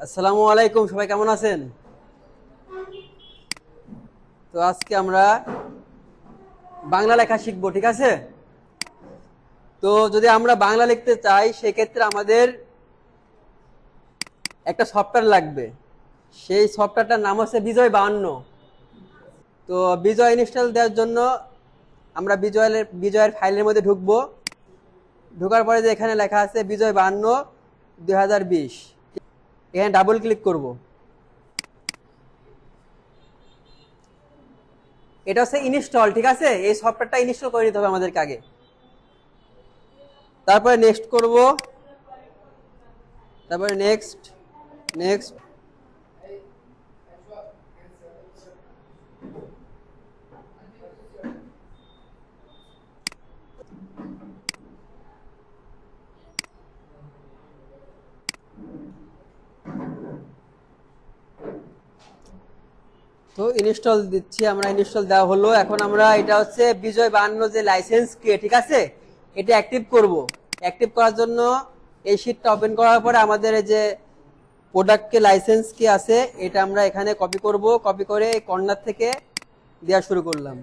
আসসালামু আলাইকুম, সবাই কেমন আছেন? তো আজকে আমরা বাংলা লেখা শিখবো, ঠিক আছে? তো যদি আমরা বাংলা লিখতে চাই সেক্ষেত্রে আমাদের একটা সফটওয়্যার লাগবে। সেই সফটওয়্যারটার নাম হচ্ছে বিজয় 52। তো বিজয় ইনস্টল দেওয়ার জন্য আমরা বিজয়ের ফাইলের মধ্যে ঢুকবো। ঢোকার পরে যে এখানে লেখা আছে বিজয় 52 2020, এখানে ডাবল ক্লিক করব। এটা হচ্ছে ইনস্টল, ঠিক আছে? এই সফটওয়্যারটা ইনস্টল করে নিতে হবে আমাদেরকে আগে। তারপরে নেক্সট করব, তারপরে নেক্সট নেক্সট। তো ইনস্টল দিচ্ছি আমরা, ইনস্টল দেওয়া হলো। এখন আমরা এটা হচ্ছে বিজয় 52 যে লাইসেন্স কে, ঠিক আছে, এটা অ্যাক্টিভ করব। অ্যাক্টিভ করার জন্য এই শীটটা ওপেন করার পরে আমাদের এই যে প্রোডাক্ট কে লাইসেন্স কি আছে এটা আমরা এখানে কপি করব। কপি করে কর্নার থেকে দেওয়া শুরু করলাম।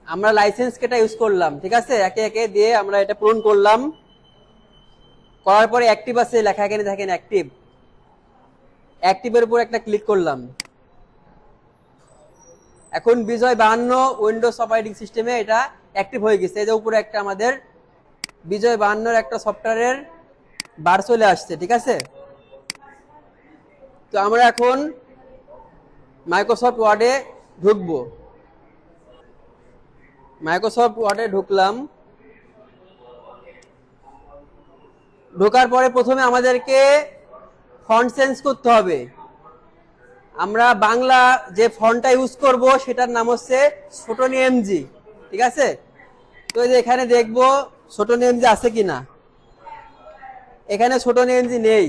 আমরা লাইসেন্স কেটা ইউজ করলাম, ঠিক আছে, একে একে দিয়ে আমরা এটা পূরণ করলাম। করার পরে অ্যাক্টিভ আছে লেখা, এখানে দেখেন অ্যাক্টিভ। অ্যাক্টিভের উপর একটা ক্লিক করলাম। এখন বিজয় 52 উইন্ডোজ অপারেটিং সিস্টেমে এটা অ্যাক্টিভ হয়ে গেছে। এই যে উপরে একটা আমাদের বিজয় 52 একটা সফটওয়্যারের বার চলে আসছে, ঠিক আছে। তো আমরা এখন মাইক্রোসফট ওয়ার্ডে ঢুকবো। মাইক্রোসফট ওয়ার্ডে ঢুকলাম। ঢোকার পরে প্রথমে আমাদেরকে ফন্ট চেঞ্জ করতে হবে। আমরা বাংলা যে ফন্টটা ইউজ করব সেটার নাম হচ্ছে ছোটনি এমজি, ঠিক আছে। তো এই যে এখানে দেখবো ছোটনি এমজি আছে কিনা। এখানে ছোটনি এমজি নেই।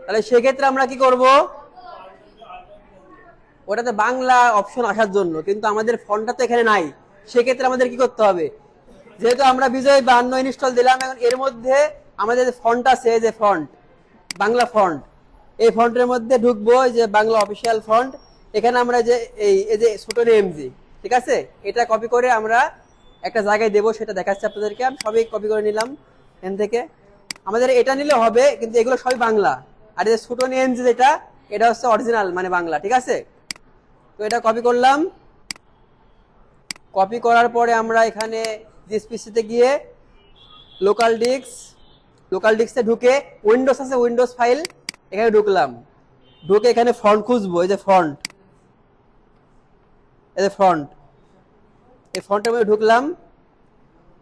তাহলে সেক্ষেত্রে আমরা কি করব, ওটাতে বাংলা অপশন আসার জন্য, কিন্তু আমাদের ফন্টটা তো এখানে নাই। সেক্ষেত্রে আমাদের কি করতে হবে, যেহেতু আমরা বিজয় 52 ইনস্টল দিলাম, এখন এর মধ্যে আমাদের যে ফন্ট আছে, যে ফন্ট বাংলা ফন্ট, এই ফন্টের মধ্যে ঢুকবো, যে বাংলা অফিসিয়াল ফন্ট। এখানে আমরা যে এই যে ছোটনি এমজি, ঠিক আছে, এটা কপি করে আমরা একটা জায়গায় দেবো, সেটা দেখাচ্ছি আপনাদেরকে। আমি সবই কপি করে নিলাম এখান থেকে। আমাদের এটা নিলে হবে, কিন্তু এগুলো সবই বাংলা। আর এই যে ছোটনি এমজি যেটা, এটা হচ্ছে অরিজিনাল মানে বাংলা, ঠিক আছে। তো এটা কপি করলাম। কপি করার পরে আমরা এখানে জিএসপিসিতে গিয়ে লোকাল ডিস্কে ঢুকে উইন্ডোজ আছে, উইন্ডোজ ফাইল, এখানে ঢুকলাম। ঢুকে এখানে ফন্ট খুঁজবো, এই যে ফন্ট, এই যে ফন্ট, এই ফন্টের মধ্যে ঢুকলাম।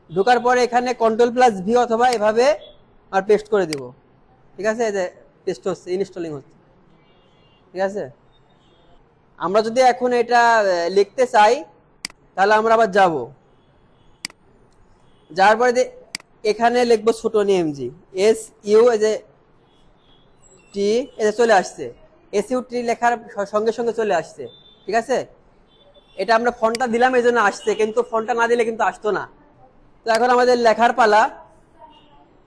ঢুকার পরে এখানে Ctrl+V অথবা এভাবে আর পেস্ট করে দিব, ঠিক আছে। এই যে পেস্ট হচ্ছে, ইনস্টলিং হচ্ছে, ঠিক আছে। আমরা যদি এখন এটা লিখতে চাই তাহলে আমরা আবার যাব, যাওয়ার পরে এখানে লিখবো ছোটনি এমজি, SU, এই যে টি, এই যে চলে আসছে। SUT লেখার সঙ্গে সঙ্গে চলে আসছে, ঠিক আছে। এটা আমরা ফন্টটা দিলাম এই জন্য আসছে, কিন্তু ফন্টটা না দিলে কিন্তু আসতো না। তো এখন আমাদের লেখার পালা।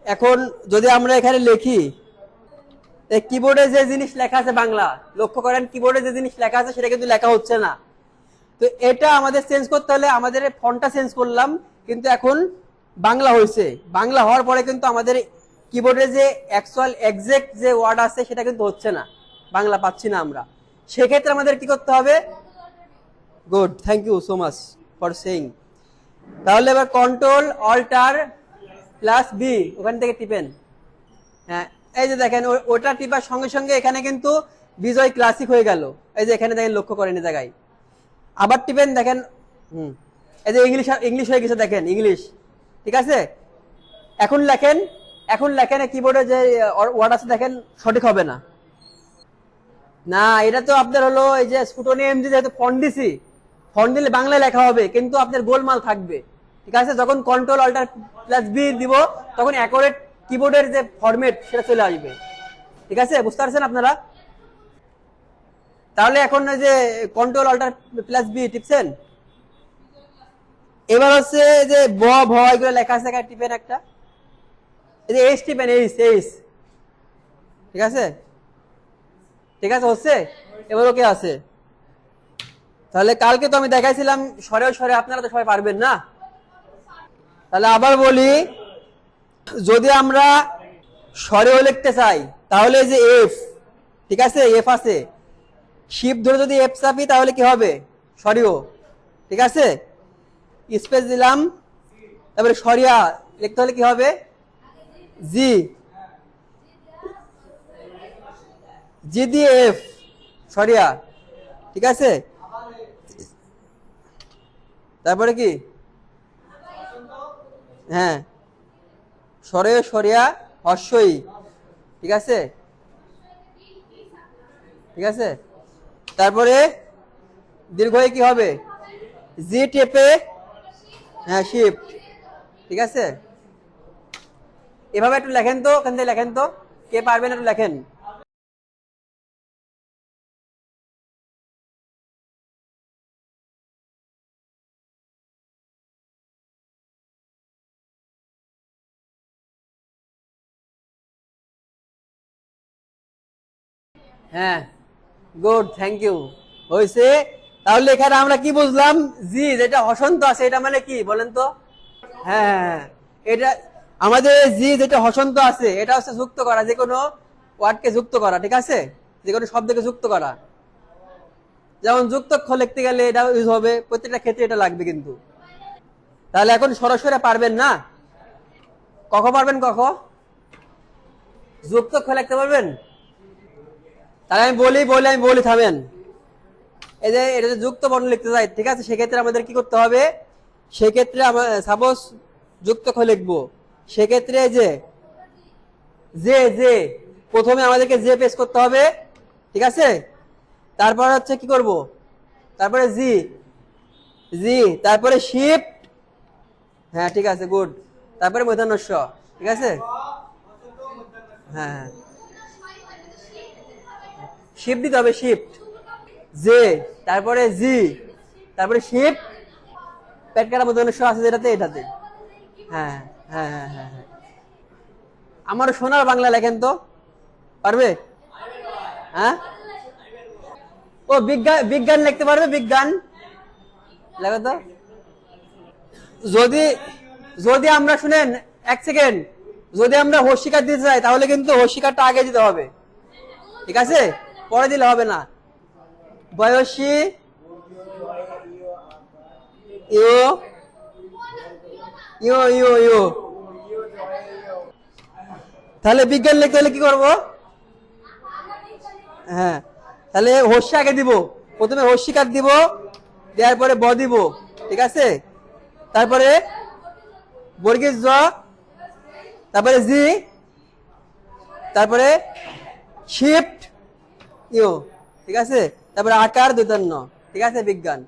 এখন যদি আমরা এখানে লিখি, কিবোর্ডে যে জিনিস লেখা আছে বাংলা, লক্ষ্য করেন কিবোর্ডে যে জিনিস লেখা আছে সেটা কিন্তু লেখা হচ্ছে না। তো এটা আমাদের চেঞ্জ করতে হলে আমাদের ফন্টটা চেঞ্জ করলাম, কিন্তু এখন বাংলা হয়েছে। বাংলা হওয়ার পরে কিন্তু আমাদের কিবোর্ডে যে অ্যাকচুয়াল এক্সাক্ট যে ওয়ার্ড আছে সেটা কিন্তু হচ্ছে না, বাংলা পাচ্ছি না আমরা। সেক্ষেত্রে আমাদের কি করতে হবে, good, thank you so much for saying. তাহলে এবার Ctrl+Alt+B ওখান থেকে টিপেন। হ্যাঁ, এই যে দেখেন ওটা টিপার সঙ্গে সঙ্গে এখানে কিন্তু বিজয় ক্লাসিক হয়ে গেল। এই যে এখানে দেখেন, লক্ষ্য করেন এই জায়গায়। আবার টিপেন, দেখেন, এই যে ইংলিশ হয়ে গেছে, দেখেন ইংলিশ, ঠিক আছে। এখন লেখেন, কিবোর্ডে যে ওয়ার্ড আছে দেখেন সঠিক হবে না। না, এটা তো আপনার হলো এই যে ছোটনি এমজি, যেহেতু ফন্ট দিছি, ফন্ট দিলে বাংলায় লেখা হবে, কিন্তু আপনার গোলমাল থাকবে। ঠিক আছে, যখন কন্ট্রোল অল্টার প্লাস বি দিব তখন অ্যাকোরেট কিবোর্ডের যে ফরম্যাট সেটা চলে আসবে। ঠিক আছে, বুঝতে পারছেন আপনারা? তাহলে এখন ওই যে কন্ট্রোল অল্টার প্লাস বি টিপছেন, এবার হচ্ছে যে ব ভ এগুলো লেখা আছে, টিপেন একটা, এই যে এইচ টিপেন, এইচ এইচ। ঠিক আছে, ঠিক আছে, হচ্ছে এবার ওকে আছে। তাহলে কালকে তো আমি দেখাইছিলাম স্বরেও স্বরে, আপনারা তো সবাই পারবেন না। তাহলে আবার বলি, যদি আমরা স্বরেও লিখতে চাই তাহলে যে এফ, ঠিক আছে, এফ আছে, শিফট ধরে যদি এফ চাপি তাহলে কি হবে, স্বরেও। ঠিক আছে, স্পেস দিলাম, তারপরে সরিয়া লিখতে হলে কি হবে, জি, জি দিয়ে এফ, সরিয়া। ঠিক আছে, তারপরে কি, হ্যাঁ, সরে সরিয়া হর্ষই। ঠিক আছে, ঠিক আছে, তারপরে দীর্ঘই কি হবে, জি টেপে, হ্যাঁ, শিফট। ঠিক আছে, এভাবে একটু লেখেন তো, ওখান থেকে লেখেন তো, কে পারবেন একটু লেখেন। হ্যাঁ, গুড, থ্যাংক ইউ, হয়েছে। তাহলে এখানে আমরা কি বুঝলাম, জি যেটা হসন্ত আছে এটা মানে কি বলেন তো? হ্যাঁ হ্যাঁ হ্যাঁ, এটা আমাদের জি যেটা হসন্ত আছে এটা হচ্ছে যুক্ত করা, যে কোনো ওয়ার্ডকে যুক্ত করা। ঠিক আছে, যে কোনো শব্দকে যুক্ত করা, যেমন যুক্তক্ষ লিখতে গেলে এটা ইউজ হবে, প্রত্যেকটা ক্ষেত্রে এটা লাগবে কিন্তু। তাহলে এখন সরাসরি পারবেন না, কখ পারবেন, কখ যুক্তক্ষ লিখতে পারবেন? তাহলে আমি বলি থামেন। এই যে এটা যুক্ত বর্ণ লিখতে চাই, ঠিক আছে, সেক্ষেত্রে আমাদের কি করতে হবে, সেক্ষেত্রে সাপোজ যুক্ত খ লিখবো, সেক্ষেত্রে যে যে যে প্রথমে আমাদেরকে যে পেশ করতে হবে। ঠিক আছে, তারপর হচ্ছে কি করব, তারপরে জি, জি, তারপরে শিফট, হ্যাঁ ঠিক আছে, গুড, তারপরে মূর্ধন্য ষ। ঠিক আছে, হ্যাঁ হ্যাঁ, শিফট দিতে হবে, শিফট, জে, তারপরে জি, তারপরে শিফট, পেট কাটা মূর্ধন্য ষ আছে যেটাতে, এটাতে। হ্যাঁ হ্যাঁ হ্যাঁ হ্যাঁ হ্যাঁ, আমার সোনার বাংলা লেখেন তো, পারবে? হ্যাঁ, ও বিজ্ঞান, বিজ্ঞান লিখতে পারবে, বিজ্ঞান লেখো তো। যদি যদি আমরা শুনেন, এক সেকেন্ড, যদি আমরা হস্যিকার দিতে চাই তাহলে কিন্তু হস্যিকারটা আগে দিতে হবে। ঠিক আছে, পরে দিলে হবে না। বয়সী, ইউ, ইউ ইউ ইউ, তাহলে বিজ্ঞান লিখতে হলে কি করব, হ্যাঁ, তাহলে হস্যি আগে দিব, প্রথমে হস্যিকার দিব, দেওয়ার পরে ব দিব। ঠিক আছে, তারপরে বর্গীয় জ, তারপরে জি, তারপরে শিফট ইউ। ঠিক আছে, তারপরে আকার দৈতন্য। ঠিক আছে, বিজ্ঞান।